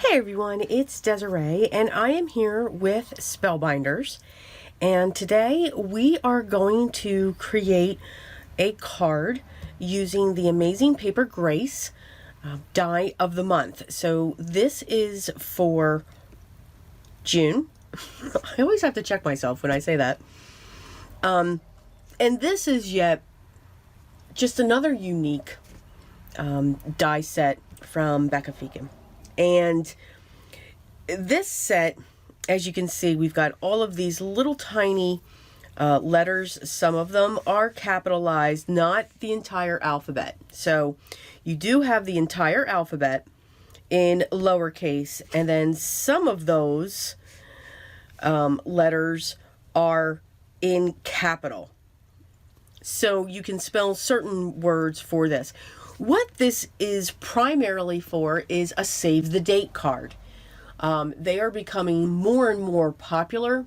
Hey everyone, it's Desiree and I am here with Spellbinders, and today we are going to create a card using the amazing paper Grace die of the month. So this is for June. I always have to check myself when I say that. And this is yet just another unique die set from Becca Feeken. And this set, as you can see, we've got all of these little tiny letters. Some of them are capitalized, not the entire alphabet. So you do have the entire alphabet in lowercase, and then some of those letters are in capital. So you can spell certain words for this. What this is primarily for is a save the date card. They are becoming more and more popular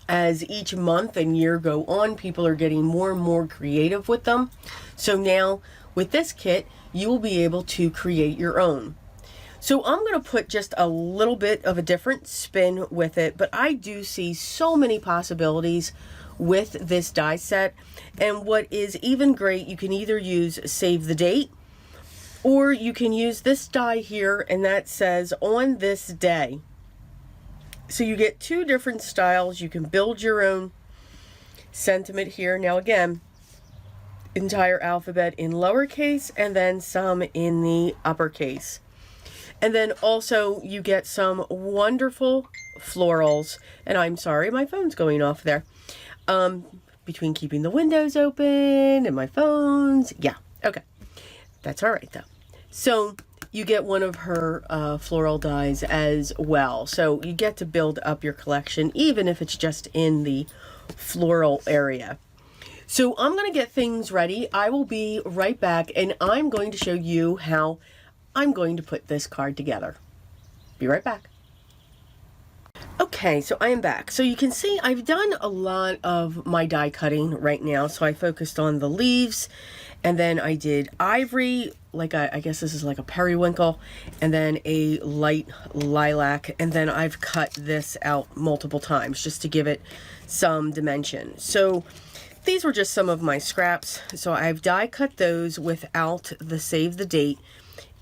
as each month and year go on. People are getting more and more creative with them. So now with this kit, you will be able to create your own. So I'm going to put just a little bit of a different spin with it, but I do see so many possibilities with this die set. And what is even great, you can either use save the date, or you can use this die here, and that says on this day. So you get two different styles. You can build your own sentiment here. Now again, entire alphabet in lowercase and then some in the uppercase. And then also you get some wonderful florals. And I'm sorry, my phone's going off there. Between keeping the windows open and my phones. Yeah, okay. That's all right though. So you get one of her floral dies as well. So you get to build up your collection, even if it's just in the floral area. So I'm going to get things ready. I will be right back, and I'm going to show you how I'm going to put this card together. Be right back. Okay, so I am back. So you can see I've done a lot of my die cutting right now. So I focused on the leaves, and then I did ivory, like I guess this is like a periwinkle, and then a light lilac, and then I've cut this out multiple times just to give it some dimension. So these were just some of my scraps. So I've die cut those without the save the date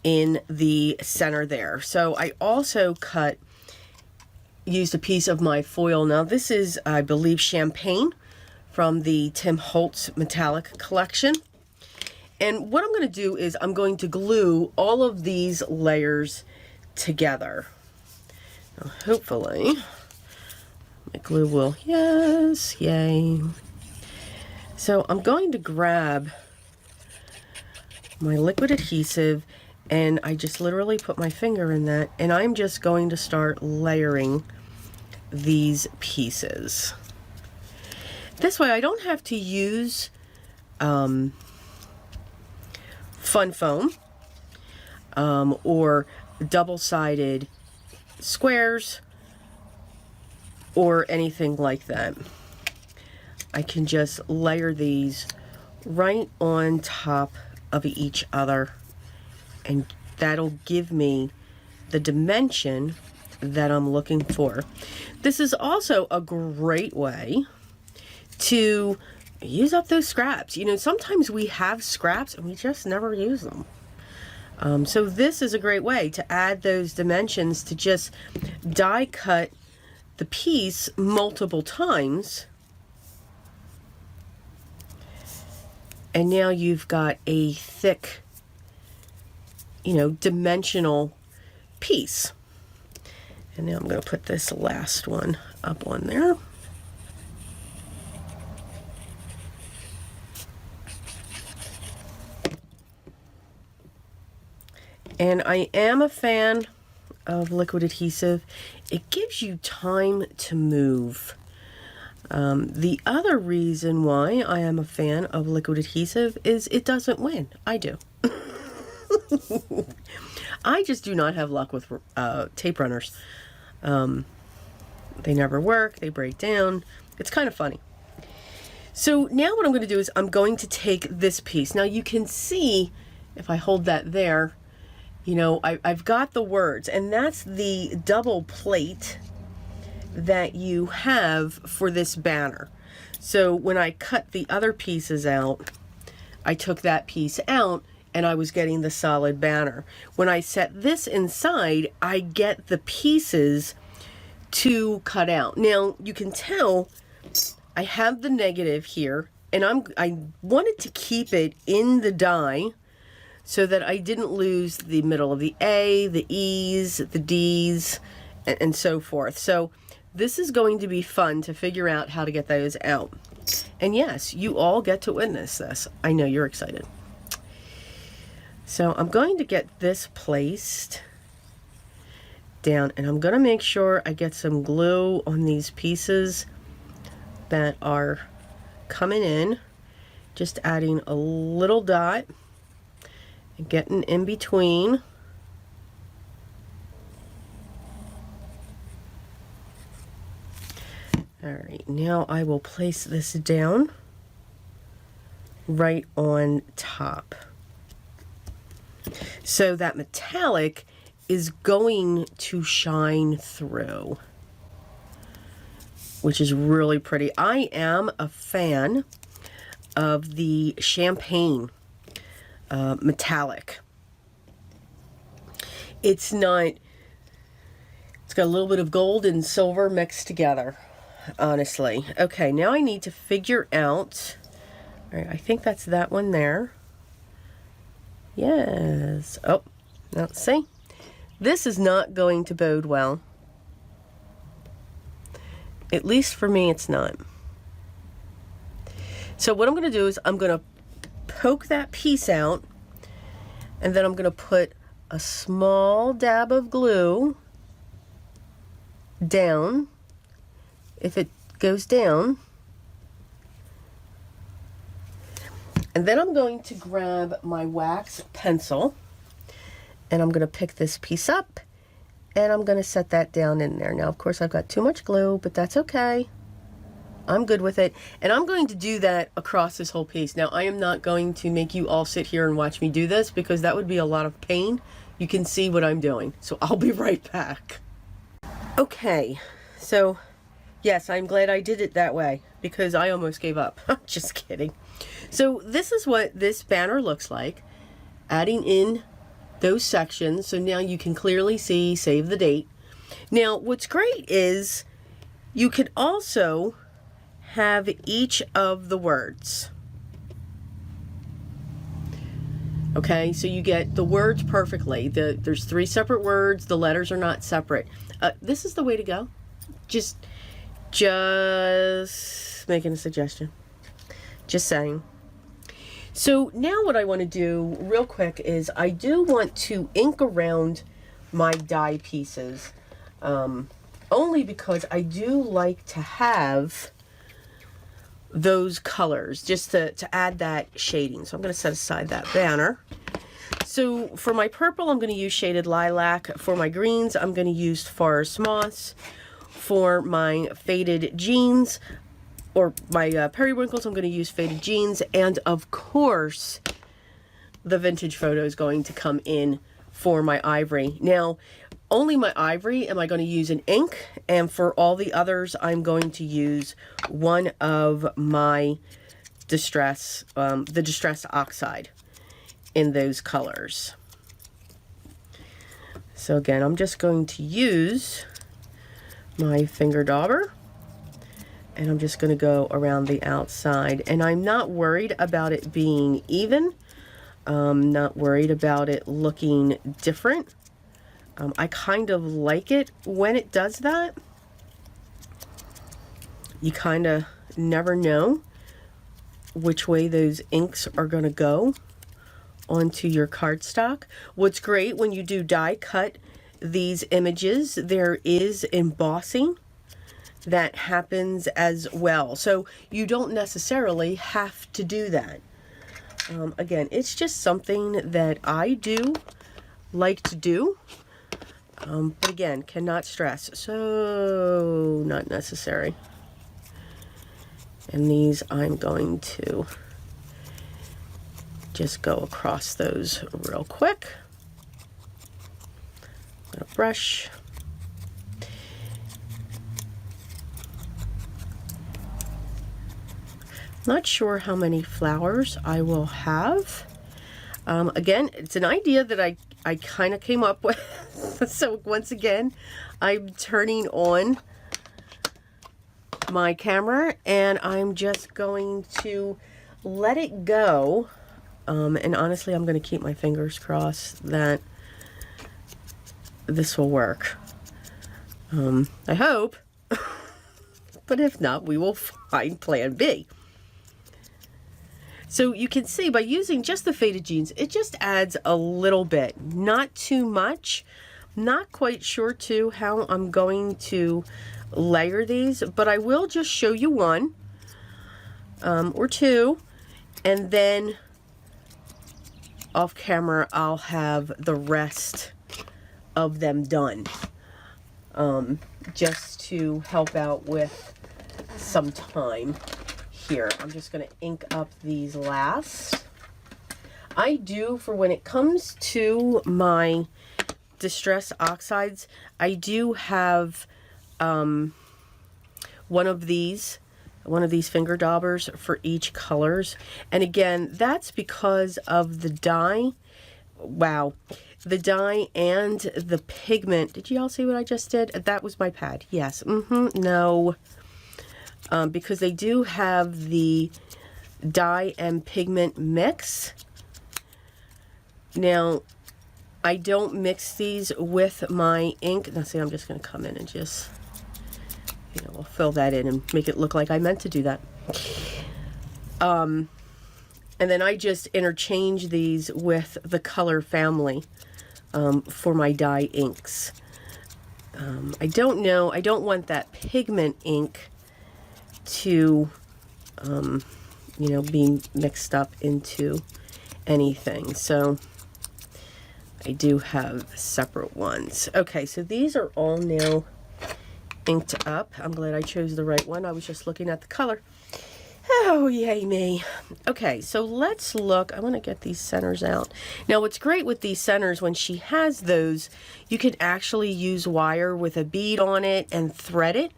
in the center there. So I also used a piece of my foil. Now this is, I believe, champagne from the Tim Holtz metallic collection. And what I'm going to do is I'm going to glue all of these layers together. Now, hopefully my glue will, yes, yay. So I'm going to grab my liquid adhesive, and I just literally put my finger in that, and I'm just going to start layering these pieces. This way I don't have to use fun foam or double-sided squares or anything like that. I can just layer these right on top of each other, and that'll give me the dimension that I'm looking for. This is also a great way to use up those scraps. You know, sometimes we have scraps and we just never use them. So this is a great way to add those dimensions, to just die cut the piece multiple times. And now you've got a thick, you know, dimensional piece. And now I'm going to put this last one up on there. And I am a fan of liquid adhesive. It gives you time to move. The other reason why I am a fan of liquid adhesive is it doesn't win. I do. I just do not have luck with tape runners. They never work. They break down. It's kind of funny. So now what I'm going to do is I'm going to take this piece. Now you can see, if I hold that there, You know, I've got the words, and that's the double plate that you have for this banner. So when I cut the other pieces out, I took that piece out and I was getting the solid banner. When I set this inside, I get the pieces to cut out. Now you can tell I have the negative here, and I wanted to keep it in the die so that I didn't lose the middle of the A, the E's, the D's, and so forth. So this is going to be fun to figure out how to get those out. And yes, you all get to witness this. I know you're excited. So I'm going to get this placed down, and I'm going to make sure I get some glue on these pieces that are coming in. Just adding a little dot and getting in between. All right, now I will place this down right on top. So that metallic is going to shine through, which is really pretty. I am a fan of the champagne metallic. It's got a little bit of gold and silver mixed together, honestly. Okay, now I need to figure out, all right, I think that's that one there. Yes. Oh, now see, this is not going to bode well. At least for me, it's not. So what I'm going to do is I'm going to poke that piece out, and then I'm going to put a small dab of glue down. If it goes down, and then I'm going to grab my wax pencil, and I'm going to pick this piece up, and I'm going to set that down in there. Now, of course, I've got too much glue, but that's okay. I'm good with it. And I'm going to do that across this whole piece. Now, I am not going to make you all sit here and watch me do this, because that would be a lot of pain. You can see what I'm doing. So I'll be right back. Okay, so yes, I'm glad I did it that way, because I almost gave up. Just kidding. So this is what this banner looks like, adding in those sections. So now you can clearly see save the date. Now, what's great is you could also have each of the words. Okay, so you get the words perfectly. There's 3 separate words. The letters are not separate. This is the way to go. Just making a suggestion. Just saying. So now what I want to do real quick is I do want to ink around my die pieces, only because I do like to have those colors just to add that shading. So I'm going to set aside that banner. So for my purple, I'm going to use Shaded Lilac. For my greens, I'm going to use Forest Moss. For my faded jeans, or my periwinkles, I'm going to use Faded Jeans. And of course, the vintage photo is going to come in for my ivory. Now, only my ivory am I going to use an ink, and for all the others, I'm going to use one of my Distress, the Distress Oxide in those colors. So again, I'm just going to use my finger dauber, and I'm just going to go around the outside, and I'm not worried about it being even. Not worried about it looking different. I kind of like it when it does that. You kind of never know which way those inks are going to go onto your cardstock. What's great when you do die cut these images, there is embossing that happens as well. So you don't necessarily have to do that. Again, it's just something that I do like to do. But again, cannot stress. So not necessary. And these I'm going to just go across those real quick. brush. Not sure how many flowers I will have. Again, it's an idea that I kind of came up with. So once again, I'm turning on my camera and I'm just going to let it go. And honestly, I'm going to keep my fingers crossed that this will work. I hope. But if not, we will find plan B. So you can see by using just the faded jeans, it just adds a little bit, not too much. Not quite sure too how I'm going to layer these, but I will just show you one or two, and then off camera I'll have the rest of them done, just to help out with some time. Here, I'm just going to ink up these last. I do, for when it comes to my Distress Oxides, I do have one of these finger daubers for each colors. And again, that's because of the dye. Wow. The dye and the pigment. Did you all see what I just did? That was my pad. Yes. No. Because they do have the dye and pigment mix. Now, I don't mix these with my ink. Now, see, I'm just going to come in and just, we'll fill that in and make it look like I meant to do that. And then I just interchange these with the color family for my dye inks. I don't know. I don't want that pigment ink to being mixed up into anything, so I do have separate ones. Okay, so these are all now inked up. I'm glad I chose the right one. I was just looking at the color. Oh, yay me. Okay, so let's look. I want to get these centers out. Now, what's great with these centers, when she has those, you can actually use wire with a bead on it and thread it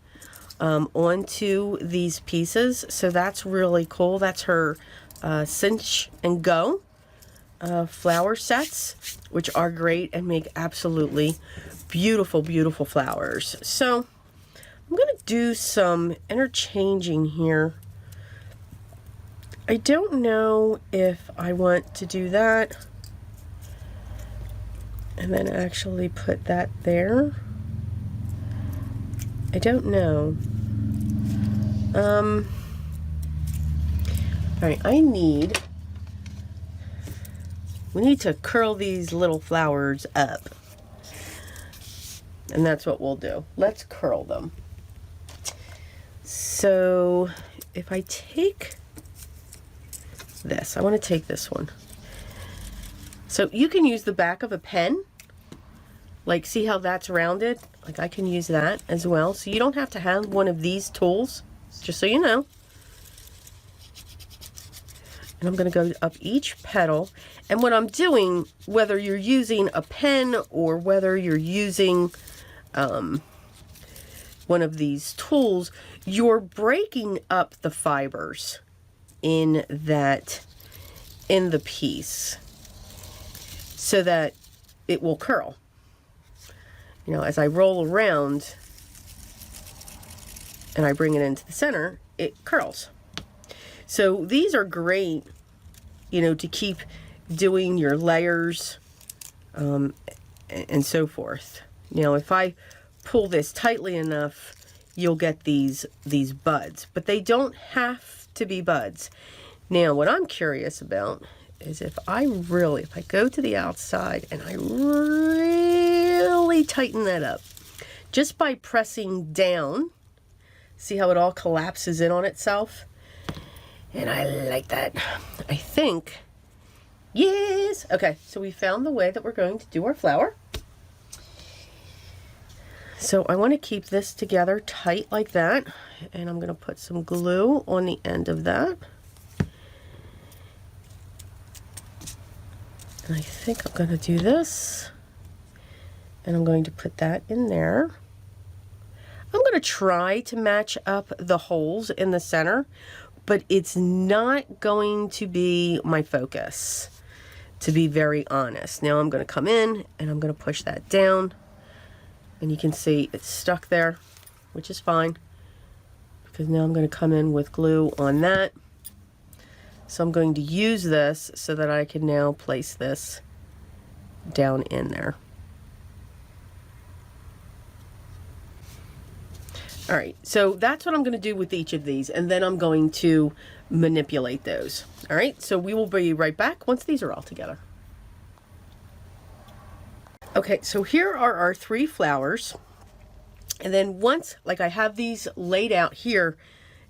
onto these pieces. So that's really cool. That's her cinch and go flower sets, which are great and make absolutely beautiful, beautiful flowers. So I'm going to do some interchanging here. I don't know if I want to do that and then actually put that there. I don't know. All right, we need to curl these little flowers up. And that's what we'll do. Let's curl them. So if I take this, I want to take this one. So you can use the back of a pen. Like, see how that's rounded? Like, I can use that as well. So you don't have to have one of these tools, just so you know. And I'm going to go up each petal. And what I'm doing, whether you're using a pen or whether you're using one of these tools, you're breaking up the fibers in the piece so that it will curl. As I roll around and I bring it into the center, it curls. So these are great, to keep doing your layers and so forth. Now, if I pull this tightly enough, you'll get these buds, but they don't have to be buds. Now, what I'm curious about is if I go to the outside and I really tighten that up, just by pressing down, see how it all collapses in on itself? And I like that. I think, yes. Okay, so we found the way that we're going to do our flower. So I want to keep this together tight like that, and I'm going to put some glue on the end of that. And I think I'm going to do this And I'm going to put that in there. I'm going to try to match up the holes in the center, but it's not going to be my focus, to be very honest. Now I'm going to come in and I'm going to push that down, and you can see it's stuck there, which is fine, because now I'm going to come in with glue on that. So I'm going to use this so that I can now place this down in there. All right, so that's what I'm going to do with each of these, and then I'm going to manipulate those. All right, so we will be right back once these are all together. Okay, so here are our 3 flowers, and then once, like I have these laid out here,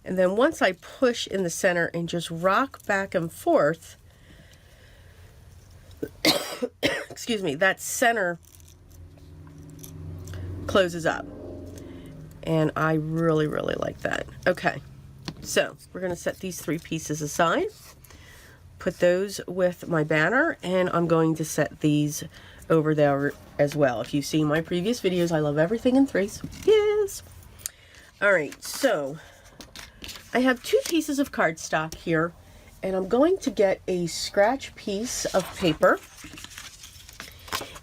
and then once I push in the center and just rock back and forth, excuse me, that center closes up. And I really, really like that. Okay, so we're going to set these 3 pieces aside, put those with my banner, and I'm going to set these over there as well. If you've seen my previous videos, I love everything in 3s. Yes! All right, so I have 2 pieces of cardstock here, and I'm going to get a scratch piece of paper.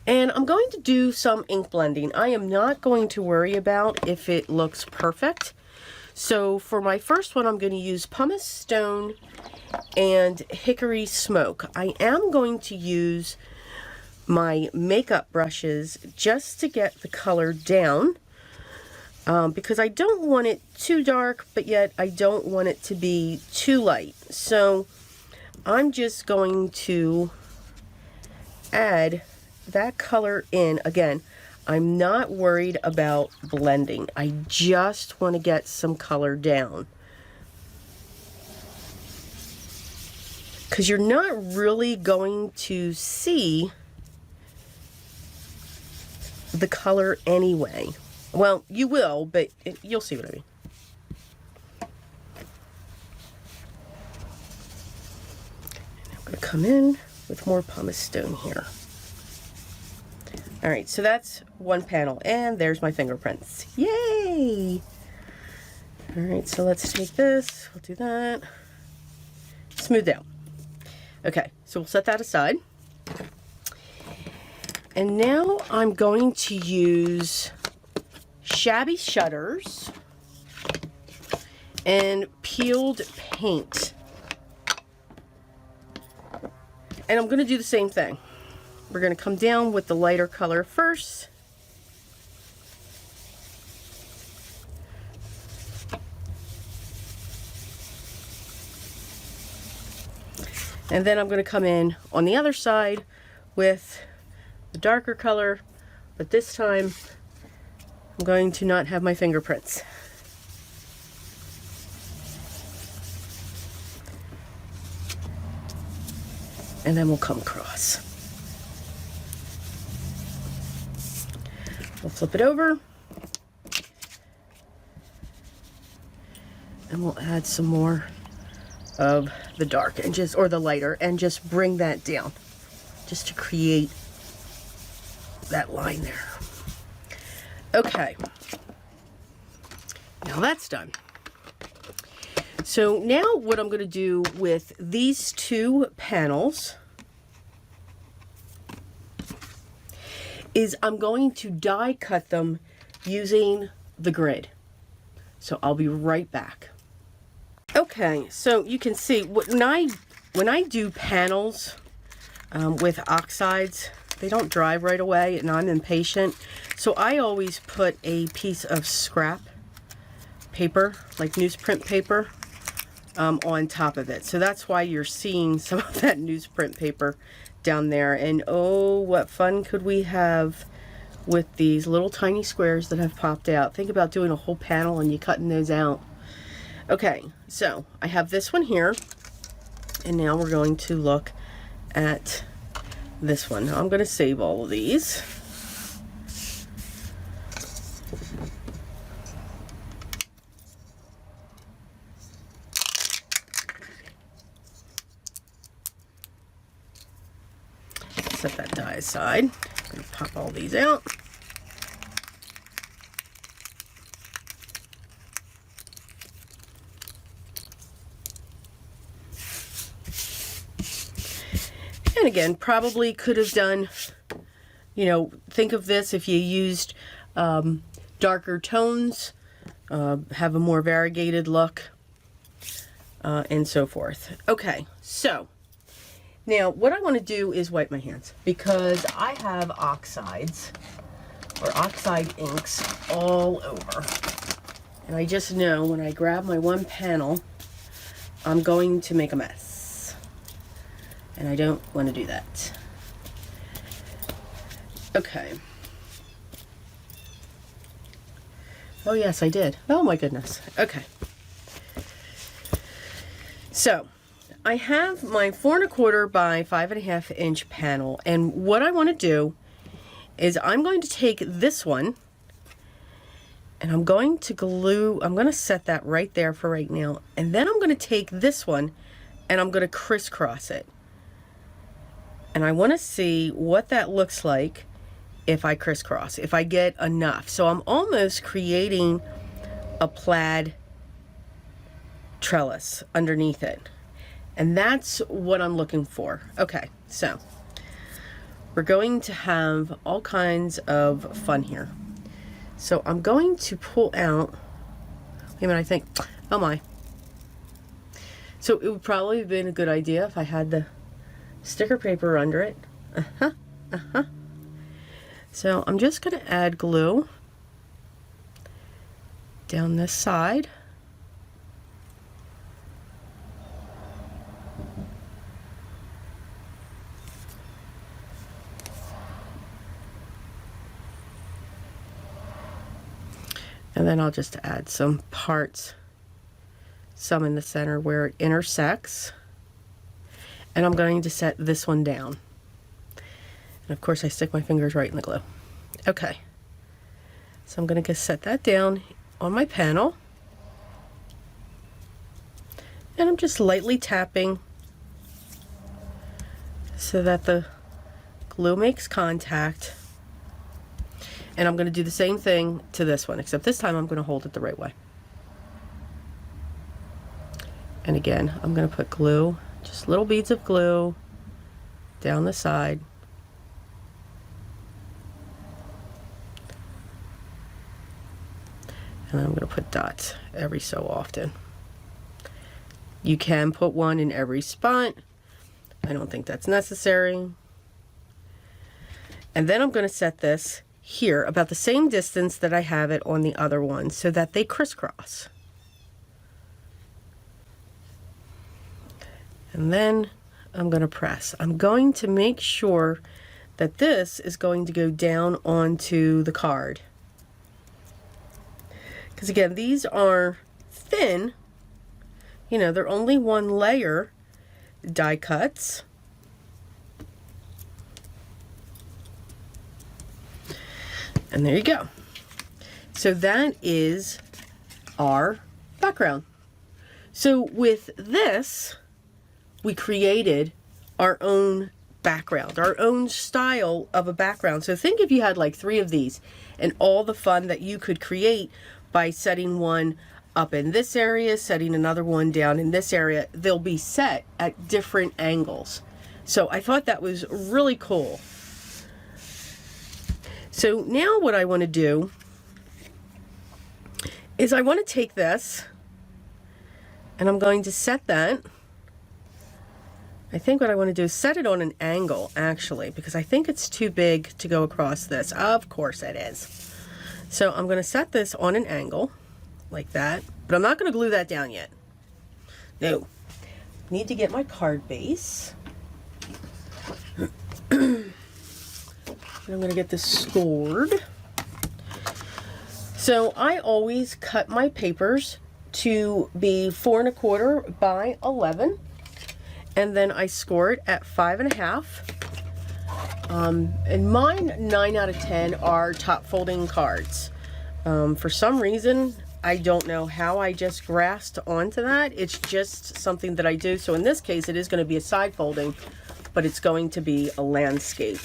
And I'm going to do some ink blending. I am not going to worry about if it looks perfect. So for my first one, I'm going to use pumice stone and hickory smoke. I am going to use my makeup brushes just to get the color down, because I don't want it too dark, but yet I don't want it to be too light. So I'm just going to add that color in. Again, I'm not worried about blending. I just want to get some color down, because you're not really going to see the color anyway. Well, you will, but you'll see what I mean. And I'm going to come in with more pumice stone here. All right, so that's one panel, and there's my fingerprints. Yay! All right, so let's take this, we'll do that. Smooth out. Okay, so we'll set that aside. And now I'm going to use shabby shutters and peeled paint. And I'm going to do the same thing. We're going to come down with the lighter color first. And then I'm going to come in on the other side with the darker color, but this time I'm going to not have my fingerprints. And then we'll come across. We'll flip it over, and we'll add some more of the dark and just, or the lighter, and just bring that down just to create that line there. Okay, now that's done. So now what I'm going to do with these 2 panels is I'm going to die cut them using the grid. So I'll be right back. Okay, so you can see when I do panels with oxides, they don't dry right away, and I'm impatient. So I always put a piece of scrap paper, like newsprint paper, on top of it. So that's why you're seeing some of that newsprint paper down there. And oh, what fun could we have with these little tiny squares that have popped out. Think about doing a whole panel and you cutting those out. Okay, so I have this one here, and now we're going to look at this one. Now I'm going to save all of these. Set that die aside. I'm going to pop all these out. again, probably could have done, you know, think of this if you used darker tones, have a more variegated look, and so forth. Okay, so now what I want to do is wipe my hands because I have oxides or oxide inks all over. And I just know when I grab my one panel, I'm going to make a mess. And I don't want to do that. Okay. Oh yes, I did. Oh my goodness. Okay. So, I have my 4 1/4 by 5 1/2 inch panel. And what I want to do is I'm going to take this one and I'm going to glue, I'm going to set that right there for right now. And then I'm going to take this one and I'm going to crisscross it. And I want to see what that looks like if I crisscross, if I get enough. So I'm almost creating a plaid trellis underneath it. And that's what I'm looking for. Okay, so we're going to have all kinds of fun here. So I'm going to pull out, wait a minute, I think, oh my. So it would probably have been a good idea if I had the sticker paper under it. So I'm just going to add glue down this side. And then I'll just add some parts, some in the center where it intersects. And I'm going to set this one down. And of course I stick my fingers right in the glue. Okay. So I'm going to set that down on my panel. And I'm just lightly tapping so that the glue makes contact. And I'm going to do the same thing to this one, except this time I'm going to hold it the right way. And again, I'm going to put glue, just little beads of glue down the side. And I'm going to put dots every so often. You can put one in every spot. I don't think that's necessary. And then I'm going to set this here about the same distance that I have it on the other one so that they crisscross. And then I'm going to press. I'm going to make sure that this is going to go down onto the card. Because again, these are thin, you know, they're only one layer die cuts. And there you go. So that is our background. So with this, we created our own background, our own style of a background. So think if you had like 3 of these and all the fun that you could create by setting one up in this area, setting another one down in this area. They'll be set at different angles. So I thought that was really cool. So now what I want to do is I want to take this and I'm going to set that. I think what I want to do is set it on an angle actually, because I think it's too big to go across this. Of course it is. So I'm going to set this on an angle like that, but I'm not going to glue that down yet. No. Need to get my card base. I'm going to get this scored. So I always cut my papers to be 4 1/4 by 11, and then I score it at 5 1/2. And mine 9 out of 10 are top folding cards. For some reason, I don't know how I just grasped onto that. It's just something that I do. So in this case, it is going to be a side folding, but it's going to be a landscape.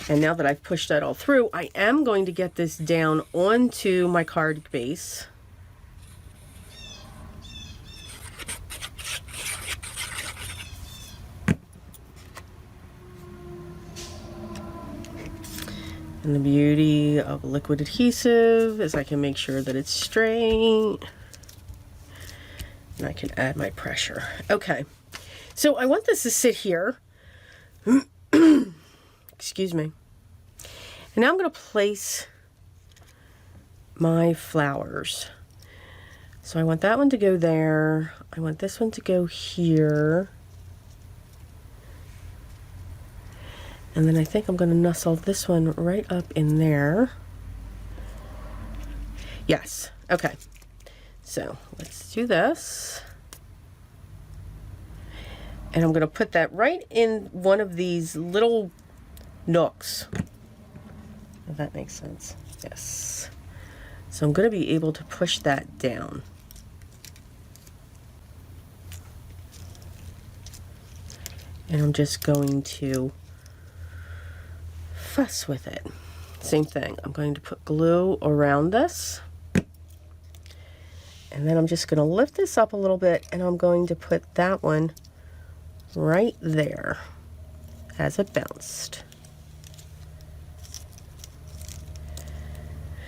And now that I've pushed that all through, I am going to get this down onto my card base. And the beauty of liquid adhesive is I can make sure that it's straight. And I can add my pressure. Okay, so I want this to sit here. Excuse me. And now I'm going to place my flowers. So I want that one to go there. I want this one to go here. And then I think I'm going to nestle this one right up in there. Yes. Okay. So let's do this. And I'm going to put that right in one of these little nooks. If that makes sense. Yes. So I'm going to be able to push that down. And I'm just going to fuss with it. Same thing. I'm going to put glue around this. And then I'm just going to lift this up a little bit, and I'm going to put that one right there as it bounced.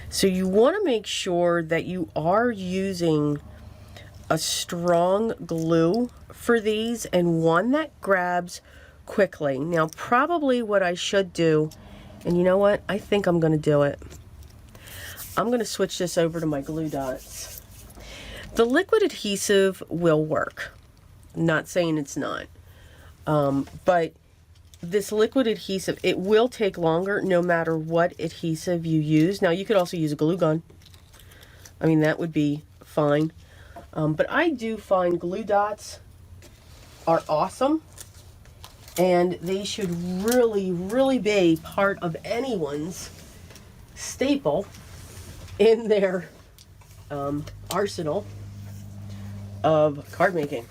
So you want to make sure that you are using a strong glue for these and one that grabs quickly. Now probably what I should do, and you know what, I think I'm going to do it. I'm going to switch this over to my glue dots. The liquid adhesive will work. I'm not saying it's not. But this liquid adhesive, it will take longer no matter what adhesive you use. Now you could also use a glue gun. I mean, that would be fine. But I do find glue dots are awesome. And they should really, really be part of anyone's staple in their arsenal of card making.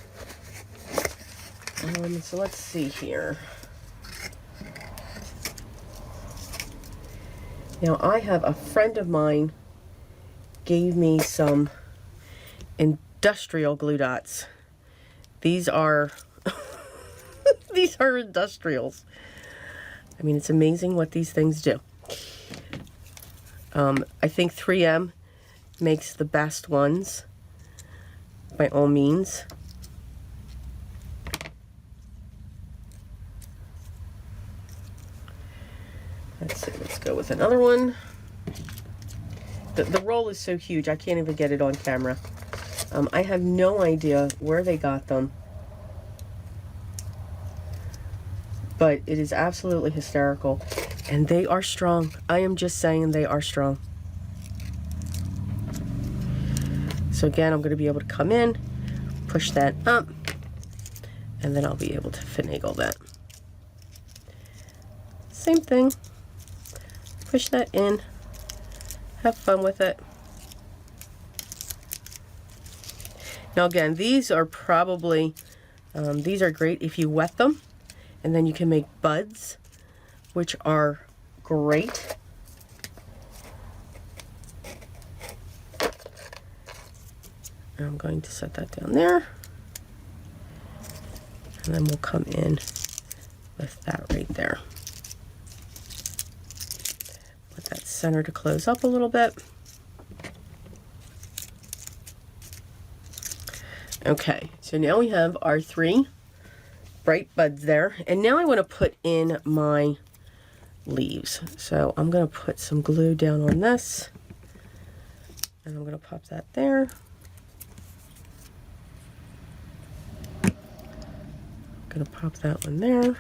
So let's see here. Now I have a friend of mine gave me some industrial glue dots. These are these are industrials. I mean, it's amazing what these things do. I think 3M makes the best ones, by all means. Let's see, let's go with another one. The roll is so huge, I can't even get it on camera. I have no idea where they got them. But it is absolutely hysterical. And they are strong. I am just saying they are strong. So again, I'm going to be able to come in, push that up, and then I'll be able to finagle that. Same thing. Push that in. Have fun with it. Now again, these are probably, these are great if you wet them, and then you can make buds, which are great. And I'm going to set that down there. And then we'll come in with that right there. Let that center to close up a little bit. Okay, so now we have our 3 bright buds there. And now I want to put in my leaves. So I'm going to put some glue down on this. And I'm going to pop that there. I'm going to pop that one there. I'm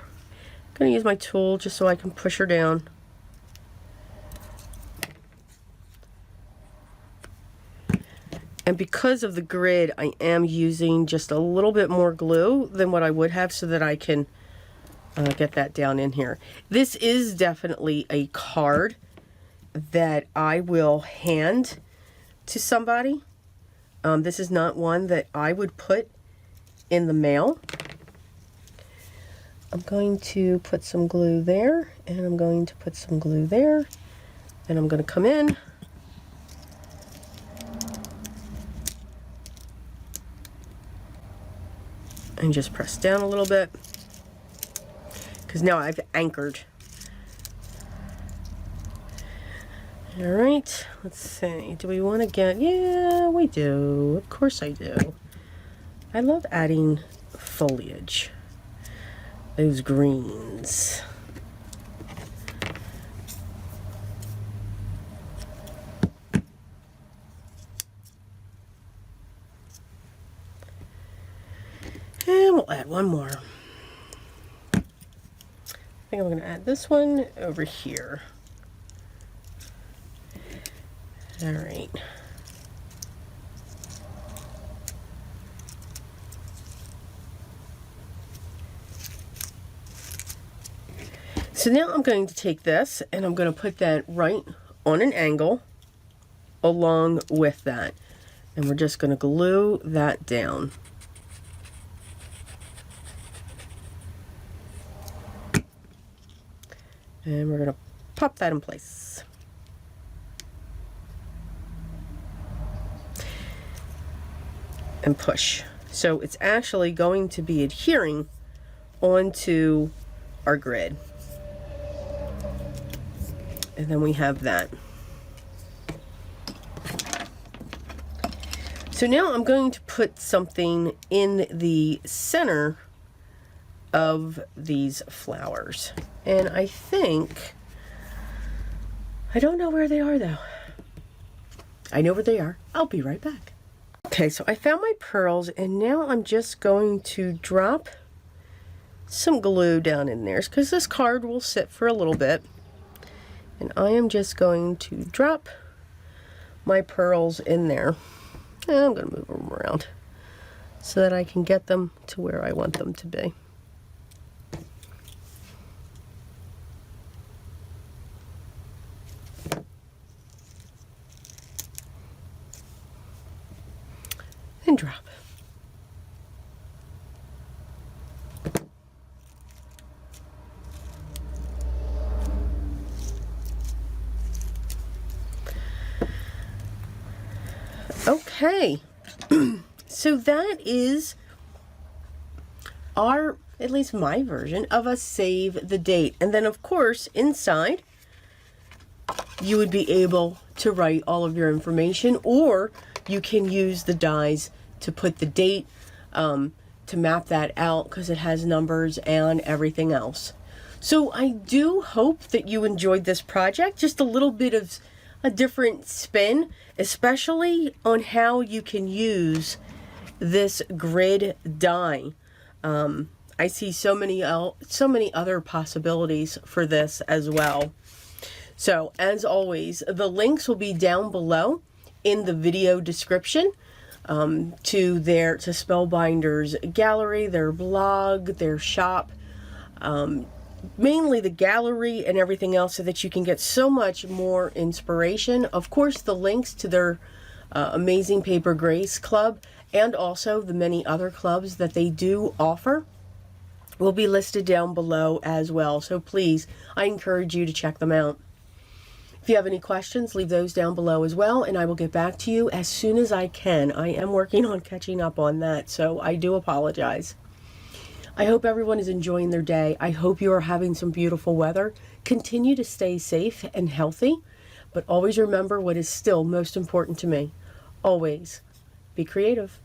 going to use my tool just so I can push her down. And because of the grid, I am using just a little bit more glue than what I would have so that I can get that down in here. This is definitely a card that I will hand to somebody. This is not one that I would put in the mail. I'm going to put some glue there, and I'm going to put some glue there, and I'm going to come in. And just press down a little bit, because now I've anchored. All right, let's see. Do we want to get, yeah, we do. Of course I do. I love adding foliage. Those greens. And we'll add one more. I think I'm going to add this one over here. All right. So now I'm going to take this and I'm going to put that right on an angle along with that. And we're just going to glue that down. And we're going to pop that in place. And push. So it's actually going to be adhering onto our grid. And then we have that. So now I'm going to put something in the center of these flowers. And I think, I don't know where they are though. I know where they are. I'll be right back. Okay, so I found my pearls and now I'm just going to drop some glue down in there because this card will sit for a little bit. And I am just going to drop my pearls in there. And I'm going to move them around so that I can get them to where I want them to be. And drop. Okay, so that is our, at least my version of a save the date. And then of course inside you would be able to write all of your information, or you can use the dies to put the date, to map that out because it has numbers and everything else. So I do hope that you enjoyed this project, just a little bit of a different spin, especially on how you can use this grid die. I see so many other possibilities for this as well. So as always, the links will be down below in the video description to Spellbinders gallery, their blog, their shop. Mainly the gallery and everything else so that you can get so much more inspiration. Of course, the links to their Amazing Paper Grace Club and also the many other clubs that they do offer will be listed down below as well. So please, I encourage you to check them out. If you have any questions, leave those down below as well, and I will get back to you as soon as I can. I am working on catching up on that, so I do apologize. I hope everyone is enjoying their day. I hope you are having some beautiful weather. Continue to stay safe and healthy, but always remember what is still most important to me. Always be creative.